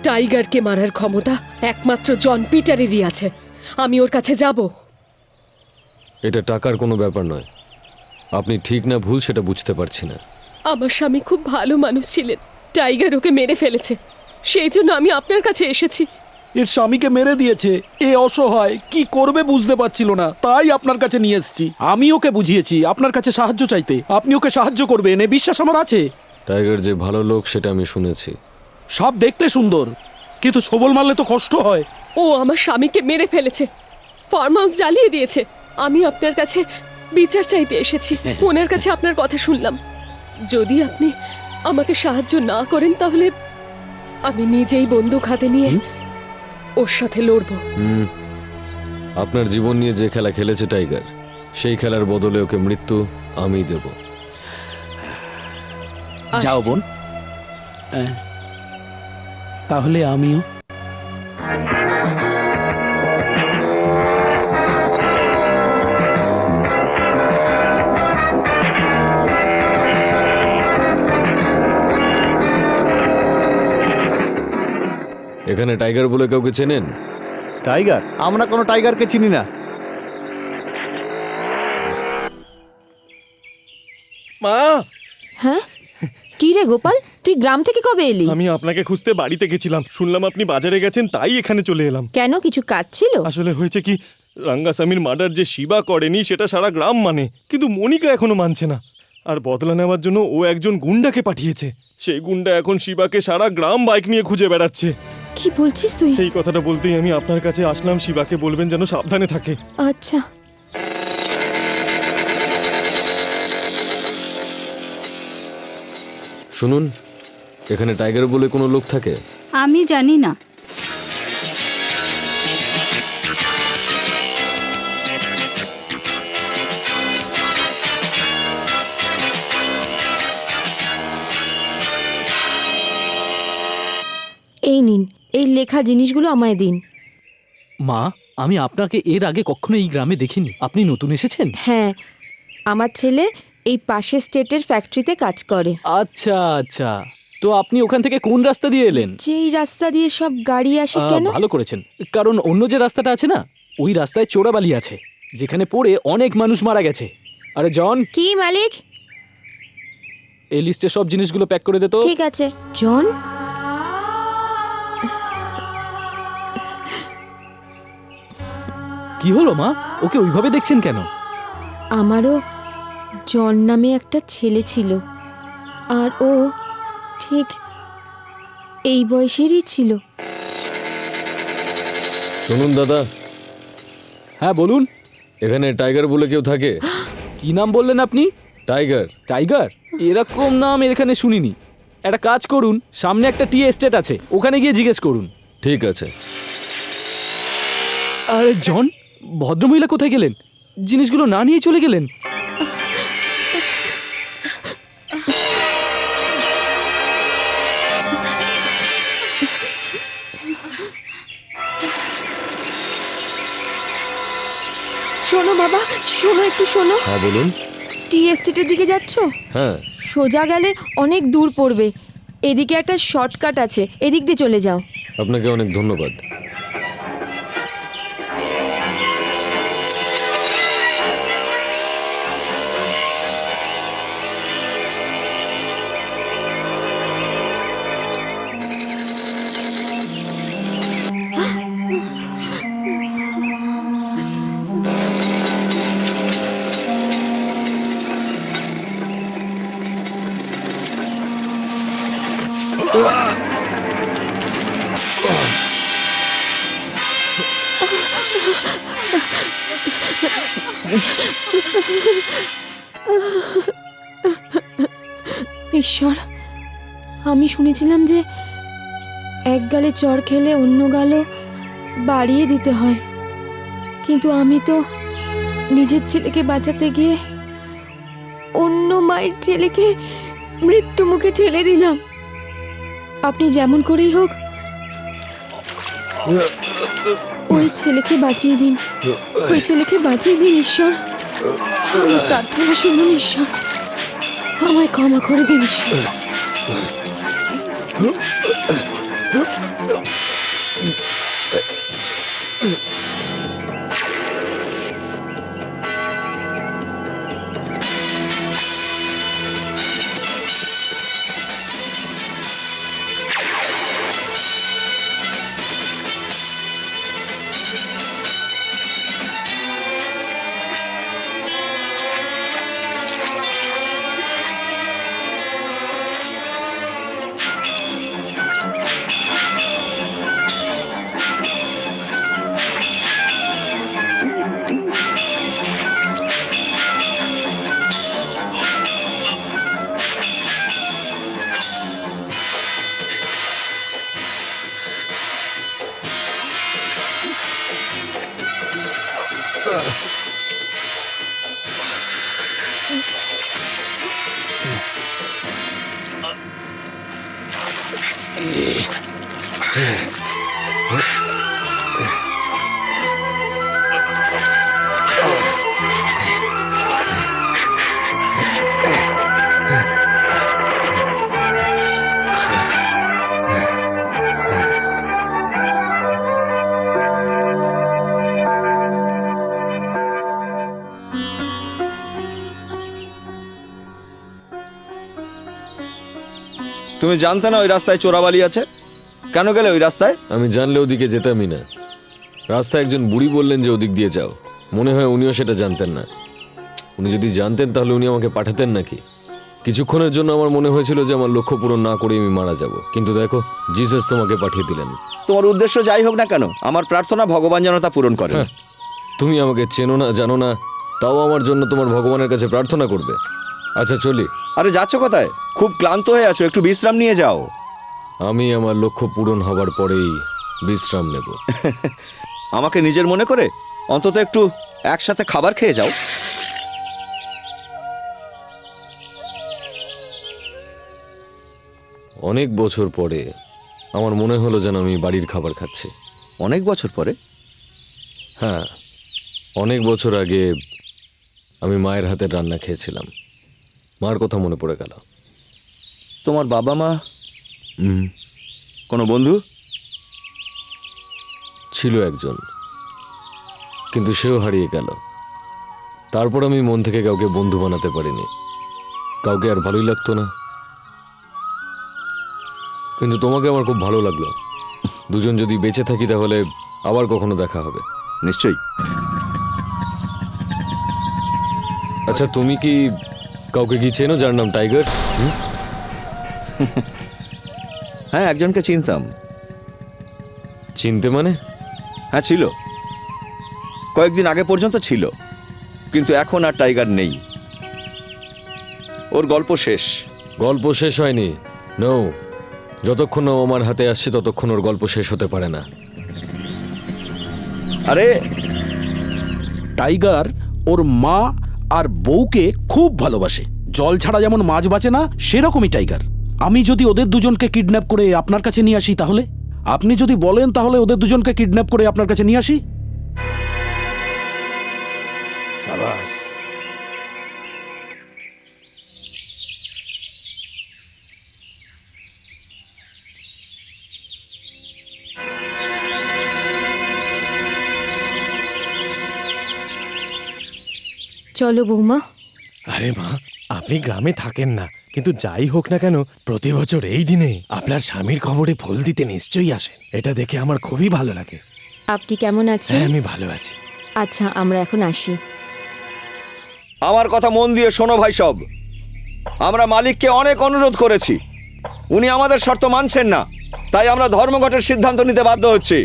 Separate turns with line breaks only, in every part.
টাইগারকে মারার ক্ষমতা একমাত্র জন পিটারেরই আছে। আমি ওর কাছে যাব।
এটা টাকার কোনো ব্যাপার নয়। আপনি ঠিক না ভুল সেটা বুঝতে পারছি না।
আমার স্বামী খুব ভালো মানুষ ছিলেন, টাইগার ওকে মেরে ফেলেছে, সেই জন্য আমি আপনার কাছে এসেছি।
এর স্বামীকে মেরে দিয়েছে, এ অসহায়, কি করবে বুঝতে পারছিল না, তাই আপনার কাছে নিয়ে এসেছি। আমি ওকে বুঝিয়েছি আপনার কাছে সাহায্য চাইতে, আপনি ওকে সাহায্য করবেন এ বিশ্বাস আমার আছে।
টাইগার যে ভালো লোক সেটা আমি শুনেছি।
সব দেখতে সুন্দর, কিন্তু ছবল মারলে তো কষ্ট হয়।
ও আমার স্বামীকে মেরে ফেলেছে, ফার্ম হাউস জ্বালিয়ে দিয়েছে। আমি আপনার কাছে বিচার চাইতে এসেছি। ওনার কাছে আপনার কথা শুনলাম। যদি আপনি আমাকে সাহায্য না করেন তাহলে আমি নিজেই বন্দুক হাতে নিয়ে ওর সাথে লড়ব।
আপনার জীবন নিয়ে যে খেলা খেলেছে টাইগার, সেই খেলার বদলে ওকে মৃত্যু আমি দেব।
যাও বোন। তাহলে আমিও।
এখানে টাইগার বলে কাউকে চেনেন?
টাইগার? আমরা কোনো টাইগারকে চিনি না।
মা!
হ্যাঁ, কি রে গোপাল, তুই গ্রাম থেকে কবে এলি?
আমি আপনাকে খুঁজতে বাড়িতে গেছিলাম, শুনলাম আপনি বাজারে গেছেন, তাই এখানে চলে এলাম।
কেন, কিছু কাজ ছিল?
আসলে হয়েছে কি, রাঙ্গাস্বামীর মার্ডার যে শিবা করেনি সেটা সারা গ্রাম মানে, কিন্তু মনিকা এখনো মানছে না। আর বদলা নেওয়ার জন্য ও একজন গুন্ডাকে পাঠিয়েছে। সেই গুন্ডা এখন শিবাকে সারা গ্রাম বাইক নিয়ে খুঁজে বেড়াচ্ছে।
কি বলছিস তুই?
এই কথাটা বলতেই আমি আপনার কাছে আসলাম। শিবাকে বলবেন যেন সাবধানে থাকে।
আচ্ছা।
শুনুন, এখানে টাইগার বলে কোনো লোক থাকে?
আমি জানি না।
এই নিন, এই লেখা জিনিসগুলো আমায় দিন।
মা, আমি আপনাকে এর আগে কখনো এই গ্রামে দেখিনি। আপনি নতুন এসেছেন?
হ্যাঁ, আমার ছেলে এই পাশের স্টেটের ফ্যাক্টরিতে কাজ করে।
আচ্ছা আচ্ছা, তো আপনি ওখান থেকে কোন রাস্তা দিয়ে এলেন?
যেই রাস্তা দিয়ে সব গাড়ি আসে। কেন?
ভালো করেছেন, কারণ অন্য যে রাস্তাটা আছে না, ওই রাস্তায় চোরাবালি আছে, যেখানে পড়ে অনেক মানুষ মারা গেছে। আরে জন!
কি মালিক?
এই লিস্টে সব জিনিসগুলো প্যাক করে দে তো।
ঠিক আছে। জন?
কি হলো মা, ওকে ওইভাবে দেখছেন কেন?
আমারও জন নামে একটা ছেলে ছিল, আর ও ঠিক এই বয়সেরই ছিল।
শুনুন দাদা।
হ্যাঁ বলুন।
এখানে টাইগার বলে কেউ থাকে?
কি নাম বললেন আপনি?
টাইগার।
টাইগার? এরকম নাম এখানে শুনিনি। একটা কাজ করুন, সামনে একটা টি এস্টেট আছে, ওখানে গিয়ে জিজ্ঞেস করুন।
ঠিক আছে।
আরে জন, ভদ্রমহিলা কোথায় গেলেন? জিনিসগুলো না নিয়ে চলে গেলেন।
শোনো বাবা, শোনো, একটু শোনো।
হ্যাঁ বলুন।
টি এস্টেটের দিকে যাচ্ছ?
হ্যাঁ।
সোজা গেলে অনেক দূর পড়বে, এদিকে একটা শর্টকাট আছে, এদিক দিয়ে চলে যাও।
আপনাকে অনেক ধন্যবাদ।
ঈশ্বর, আমি শুনেছিলাম যে এক গালে চড় খেলে অন্য গালও বাড়িয়ে দিতে হয়, কিন্তু আমি তো নিজের ছেলেকে বাঁচাতে গিয়ে অন্য মায়ের ছেলেকে মৃত্যু মুখে ঠেলে দিলাম। আপনি যেমন করেই হোক ওই ছেলেকে বাঁচিয়ে দিন, ওই ছেলেকে বাঁচিয়ে দিন ঈশ্বর। আমার প্রার্থনা শুনুন ঈশ্বর, আমায় ক্ষমা করে দিন ঈশ্বর।
তুমি জানতে না ওই রাস্তায় চোরাবালি আছে? কেন গেলে ওই রাস্তায়?
আমি জানলে ওদিকে যেতামই না। রাস্তায় একজন বুড়ি বললেন যে ওদিক দিয়ে যাও। মনে হয় উনিও সেটা জানতেন না। উনি যদি জানতেন তাহলে উনি আমাকে পাঠাতেন নাকি? কিছুক্ষণের জন্য আমার মনে হয়েছিল যে আমার লক্ষ্য পূরণ না করে আমি মারা যাব, কিন্তু দেখো জিসাস তোমাকে পাঠিয়ে দিলেন।
তোমার উদ্দেশ্য যাই হোক না কেন, আমার প্রার্থনা ভগবান যেন তা পূরণ করে।
হ্যাঁ, তুমি আমাকে চেনো না, জানো না, তাও আমার জন্য তোমার ভগবানের কাছে প্রার্থনা করবে। আচ্ছা চলি।
আরে যাচ্ছ কোথায়? খুব ক্লান্ত হয়ে আছো, একটু বিশ্রাম নিয়ে যাও।
আমি আমার লক্ষ্য পূরণ হবার পরেই বিশ্রাম নেব।
আমাকে নিজের মনে করে অন্তত একটু একসাথে খাবার খেয়ে যাও।
অনেক বছর পরে আমার মনে হলো যেন আমি বাড়ির খাবার খাচ্ছি।
অনেক বছর পরে?
হ্যাঁ, অনেক বছর আগে আমি মায়ের হাতের রান্না খেয়েছিলাম। মার কথা মনে পড়ে গেল।
তোমার বাবা মা?
হুম,
কোনো বন্ধু?
ছিল একজন, কিন্তু সেও হারিয়ে গেল। তারপর আমি মন থেকে কাউকে বন্ধু বানাতে পারিনি। কাউকে আর ভালোই লাগতো না। কিন্তু তোমাকে আমার খুব ভালো লাগলো। দুজন যদি বেঁচে থাকি তাহলে আবার কখনো দেখা হবে।
নিশ্চয়ই।
আচ্ছা, তুমি কি কাউকে কি চেনো যার নাম টাইগার?
হ্যাঁ, একজনকে চিনতাম।
চিনতে মানে?
হ্যাঁ ছিল, কয়েকদিন আগে পর্যন্ত ছিল, কিন্তু এখন আর টাইগার নেই। ওর গল্প শেষ।
গল্প শেষ হয়নি। নো, যতক্ষণ ও আমার হাতে আসছে ততক্ষণ ওর গল্প শেষ হতে পারে না।
আরে
টাইগার ওর মা আর বউকে খুব ভালোবাসে। জল ছাড়া যেমন মাছ বাঁচে না, সেরকমই টাইগার। আমি যদি ওদের দুজনকে কিডন্যাপ করে আপনার কাছে নিয়ে আসি, তাহলে আপনি যদি বলেন তাহলে ওদের দুজনকে কিডন্যাপ করে আপনার কাছে নিয়ে আসি। সাবাস।
চলো বৌমা।
আরে মা, আপনি গ্রামে থাকেন না, কিন্তু যাই হোক না কেন প্রতি বছর এই দিনে আপনার স্বামীর খবরে ফুল দিতে নিশ্চয়ই আসেন। এটা দেখে আমার খুবই ভালো লাগে।
আপনি কেমন আছেন?
হ্যাঁ, আমি ভালো আছি।
আচ্ছা, আমরা এখন আসি।
আমার কথা মন দিয়ে শোনো ভাই সব। আমরা মালিককে অনেক অনুরোধ করেছি, উনি আমাদের শর্ত মানছেন না, তাই আমরা ধর্মঘটের সিদ্ধান্ত নিতে বাধ্য হচ্ছি।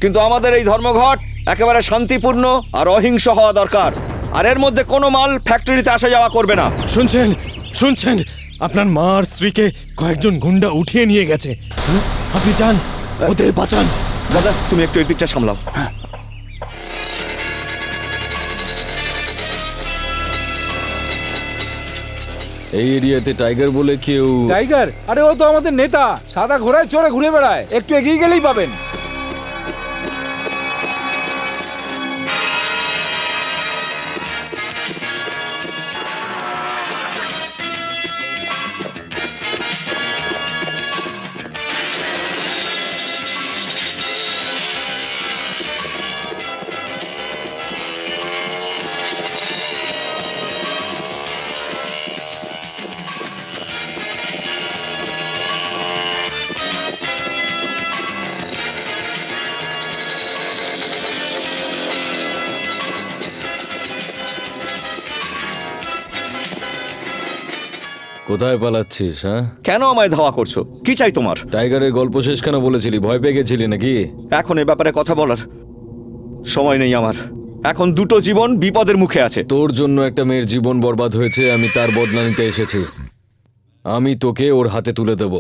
কিন্তু আমাদের এই ধর্মঘট একেবারে শান্তিপূর্ণ আর অহিংস হওয়া দরকার। আর এর মধ্যে কোনো মাল ফ্যাক্টরিতে আসা যাওয়া করবে না।
শুনছেন শুনছেন, আপনার মা আর স্ত্রীকে কয়েকজন গুন্ডা উঠিয়ে নিয়ে গেছে। হ্যাঁ? আপনি যান, ওদের বাঁচান।
দাদা, তুমি একটু এই দিকটা সামলাও।
এই এরিয়াতে টাইগার বলে কেউ?
টাইগার? আরে ও তো আমাদের নেতা, সাদা ঘোড়ায় চড়ে ঘুরে বেড়ায়, একটু এগিয়ে গেলেই পাবেন।
কোথায় পালাচ্ছিস? হ্যাঁ,
কেন আমায় ধাওয়া করছো? কি চাই তোমার?
টাইগারের গল্প শেষ কেন বলেছিলি? ভয় পেয়ে গেছিলি নাকি?
এখন এ ব্যাপারে কথা বলার সময় নেই আমার। এখন দুটো জীবন বিপদের মুখে আছে।
তোর জন্য একটা মেয়ের জীবন বরবাদ হয়েছে, আমি তার বদলা নিতে এসেছি। আমি তোকে ওর হাতে তুলে দেব।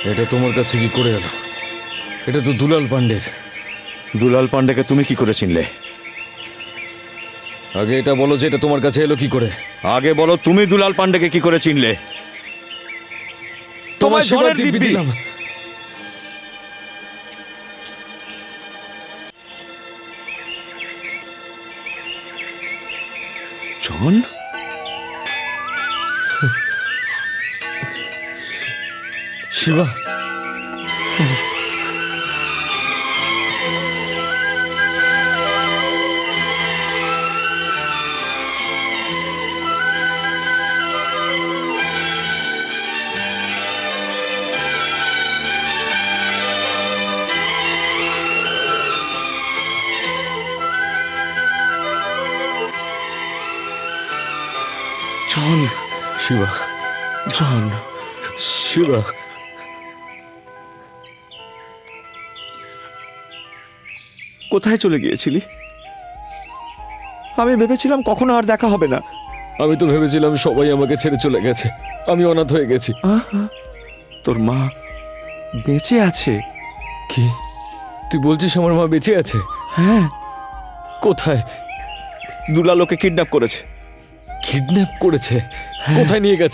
এটা তোমার কাছে কি করে এলো? এটা তো দুলাল পান্ডের।
দুলাল পান্ডেকে তুমি কি করে চিনলে?
আগে এটা বলো যে এটা তোমার কাছে এলো কি করে?
আগে বলো তুমি দুলাল পান্ডেকে কি করে চিনলে? তোমার
সেবার
জলের
দিব্যি
দিব্যি
দিলাম।
জন
শিবা,
জন
শিবা,
জন
শিবা,
কোথায় চলে গিয়েছিলি? আমি ভেবেছিলাম কখনো আর দেখা হবে না।
আমি তো ভেবেছিলাম সবাই আমাকে ছেড়ে চলে গেছে, আমি অনাথ হয়ে গেছি।
তোর মা বেঁচে আছে?
কি তুই বলছিস আমার মা বেঁচে আছে?
হ্যাঁ,
কোথায়?
দুলাল ওকে কিডন্যাপ করেছে।
কিডন্যাপ করেছে? কোথায় নিয়ে গেছে?